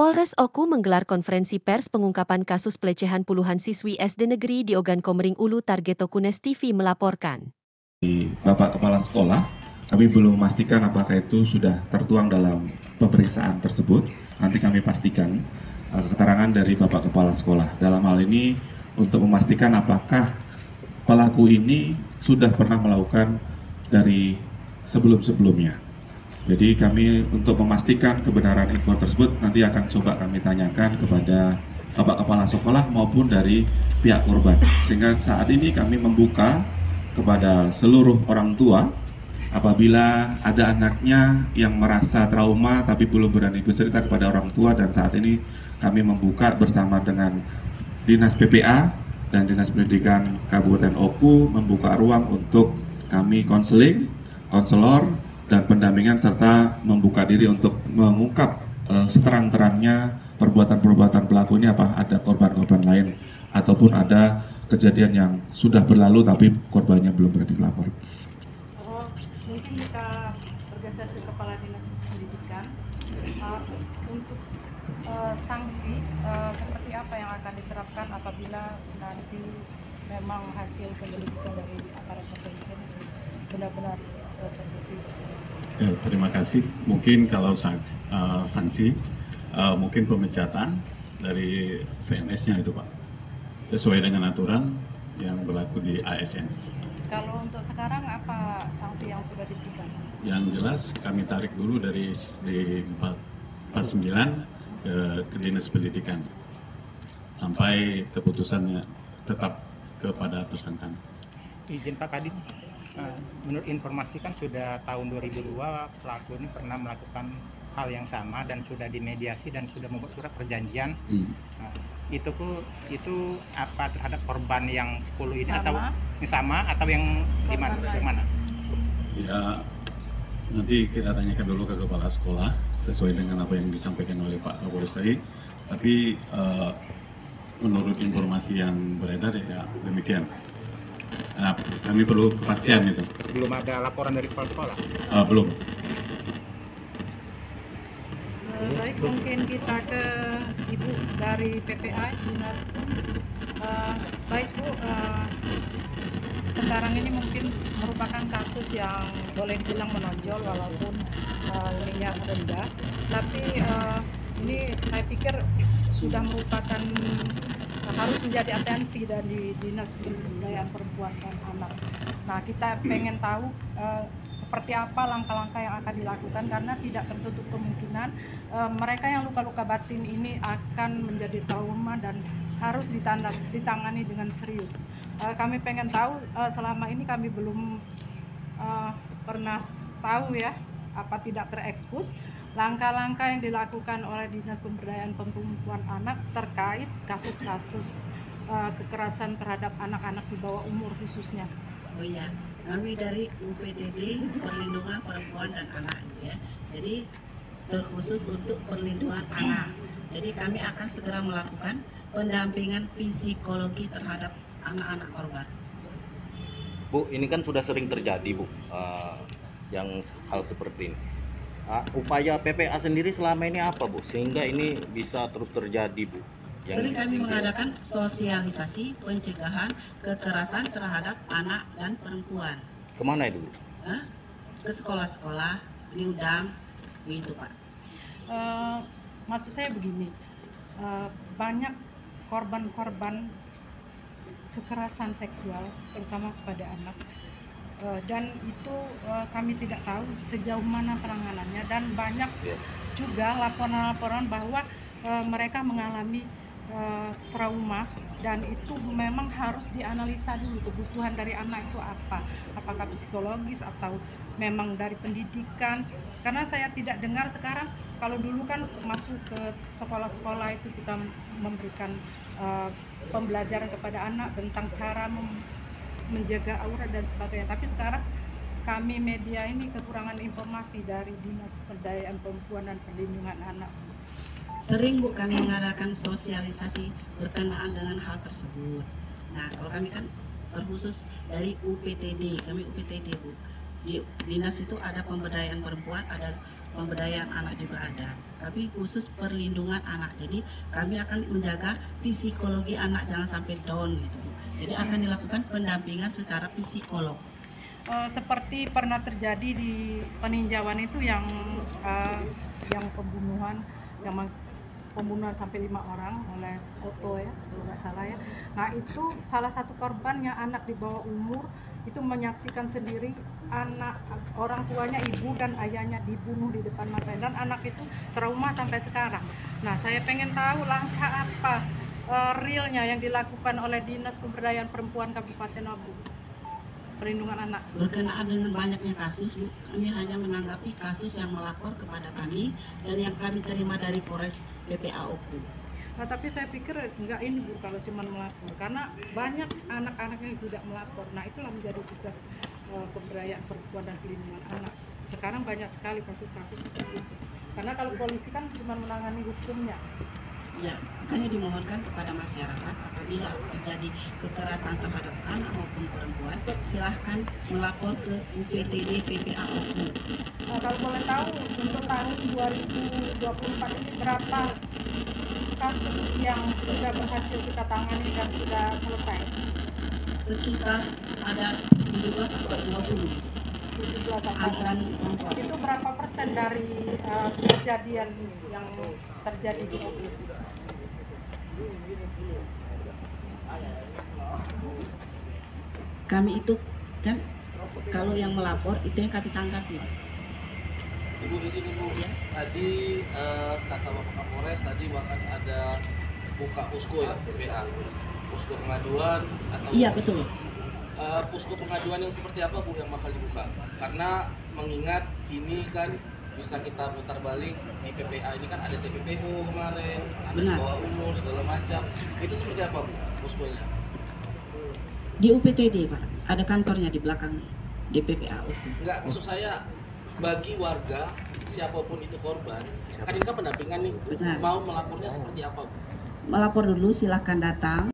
Polres Oku menggelar konferensi pers pengungkapan kasus pelecehan puluhan siswi SD negeri di Ogan Komering Ulu. Targeto Kunes TV melaporkan. Bapak Kepala Sekolah, kami belum memastikan apakah itu sudah tertuang dalam pemeriksaan tersebut. Nanti kami pastikan keterangan dari Bapak Kepala Sekolah. Dalam hal ini untuk memastikan apakah pelaku ini sudah pernah melakukan dari sebelum-sebelumnya. Jadi kami untuk memastikan kebenaran info tersebut nanti akan coba kami tanyakan kepada Bapak Kepala Sekolah maupun dari pihak korban. Sehingga saat ini kami membuka kepada seluruh orang tua apabila ada anaknya yang merasa trauma tapi belum berani bercerita kepada orang tua, dan saat ini kami membuka bersama dengan Dinas PPA dan Dinas Pendidikan Kabupaten Oku membuka ruang untuk kami konseling, konselor, dan pendampingan serta membuka diri untuk mengungkap seterang-terangnya perbuatan-perbuatan pelakunya, apa ada korban-korban lain ataupun ada kejadian yang sudah berlalu tapi korbannya belum berani melapor. Mungkin kita bergeser ke Kepala Dinas Pendidikan untuk sanksi seperti apa yang akan diterapkan apabila nanti memang hasil penyelidikan dari aparat kepolisian benar-benar terbukti. Ya, terima kasih. Mungkin kalau sanksi mungkin pemecatan dari PNS-nya itu Pak, sesuai dengan aturan yang berlaku di ASN. Kalau untuk sekarang apa sanksi yang sudah diberikan? Yang jelas kami tarik dulu dari di 49 ke Dinas Pendidikan sampai keputusannya tetap kepada tersangka. Izin Pak Kadin, menurut informasi kan sudah tahun 2002 pelaku ini pernah melakukan hal yang sama dan sudah dimediasi dan sudah membuat surat perjanjian. Nah, itu apa terhadap korban yang 10 ini sama? Atau sama atau yang di mana? Ya, nanti kita tanyakan dulu ke kepala sekolah sesuai dengan apa yang disampaikan oleh Pak Kapolres tadi. Tapi menurut informasi yang beredar ya demikian. Nah, kami perlu kepastian itu. Belum ada laporan dari kepala sekolah? Belum. Baik, mungkin kita ke Ibu dari PPA Dinas. Baik Bu, sekarang ini mungkin merupakan kasus yang boleh dibilang menonjol walaupun ininya rendah, tapi ini saya pikir sudah merupakan harus menjadi atensi dari Dinas Pemberdayaan Perempuan dan Anak. Nah, kita pengen tahu seperti apa langkah-langkah yang akan dilakukan, karena tidak tertutup kemungkinan mereka yang luka-luka batin ini akan menjadi trauma dan harus ditangani dengan serius. Kami pengen tahu, selama ini kami belum pernah tahu ya, apa tidak terekspos langkah-langkah yang dilakukan oleh Dinas Pemberdayaan Perempuan Anak terkait kasus-kasus kekerasan terhadap anak-anak di bawah umur khususnya. Oh iya, kami dari UPTD Perlindungan Perempuan dan Anak ya. Jadi terkhusus untuk perlindungan anak. Jadi kami akan segera melakukan pendampingan psikologi terhadap anak-anak korban. Bu, ini kan sudah sering terjadi Bu, yang hal seperti ini. Upaya PPA sendiri selama ini apa Bu, sehingga ini bisa terus terjadi Bu? Sering kami mengadakan sosialisasi pencegahan kekerasan terhadap anak dan perempuan. Kemana itu Bu? Ke sekolah-sekolah, diundang, gitu Pak. Maksud saya begini, banyak korban-korban kekerasan seksual terutama kepada anak, dan itu kami tidak tahu sejauh mana penanganannya, dan banyak juga laporan-laporan bahwa mereka mengalami trauma, dan itu memang harus dianalisa dulu kebutuhan dari anak itu apa, apakah psikologis atau memang dari pendidikan. Karena saya tidak dengar sekarang, kalau dulu kan masuk ke sekolah-sekolah itu kita memberikan pembelajaran kepada anak tentang cara menjaga aura dan sebagainya, tapi sekarang kami media ini kekurangan informasi dari Dinas Pemberdayaan Perempuan dan Perlindungan Anak. Sering Bu kami mengadakan sosialisasi berkenaan dengan hal tersebut. Nah, kalau kami kan terkhusus dari UPTD, kami UPTD Bu. Di dinas itu ada pemberdayaan perempuan, ada pemberdayaan anak juga ada. Tapi khusus perlindungan anak. Jadi kami akan menjaga psikologi anak jangan sampai down gitu. Jadi akan dilakukan pendampingan secara psikolog. Seperti pernah terjadi di peninjauan itu yang pembunuhan, pembunuhan sampai 5 orang oleh Otto ya, kalau nggak salah ya. Nah itu salah satu korban yang anak di bawah umur itu menyaksikan sendiri anak orang tuanya, ibu dan ayahnya dibunuh di depan mata, dan anak itu trauma sampai sekarang. Nah saya pengen tahu langkah apa realnya yang dilakukan oleh Dinas Pemberdayaan Perempuan Kabupaten Obu, perlindungan anak. Berkenaan dengan banyaknya kasus, Bu, kami hanya menanggapi kasus yang melapor kepada kami dan yang kami terima dari Polres PPA Oku. Nah, tapi saya pikir enggak ini Bu kalau cuma melapor, karena banyak anak-anak yang tidak melapor. Nah itulah menjadi tugas pemberdayaan perempuan dan perlindungan anak. Sekarang banyak sekali kasus-kasus seperti itu. Karena kalau polisi kan cuma menangani hukumnya. Ya, makanya dimohonkan kepada masyarakat apabila terjadi kekerasan terhadap anak maupun perempuan, silahkan melapor ke UPTD PPA Oku. Kalau boleh tahu untuk tahun 2024 ini berapa kasus yang sudah berhasil kita tangani dan sudah selesai? Sekitar ada 17 atau 20 anak perempuan. Itu berapa persen dari kejadian yang terjadi di Oku? Kami itu kan kalau yang melapor itu yang kami tanggapi. Ibu izin Ibu, tadi kata Bapak Kapolres tadi bahkan ada buka posko ya, PPA, posko pengaduan atau Iya betul. Posko pengaduan yang seperti apa Bu yang bakal dibuka? Karena mengingat ini kan bisa kita putar balik di PPA ini kan ada TPPO kemarin, ada di Benar. bawah umur segala macam. Itu seperti apa Bu poskonya? Di UPTD Pak, ada kantornya di belakang DPPA Oku. Enggak, maksud saya bagi warga siapapun itu korban, kan ini kan pendampingan nih, Benar. mau melapornya seperti apa Bu? Melapor dulu silahkan datang.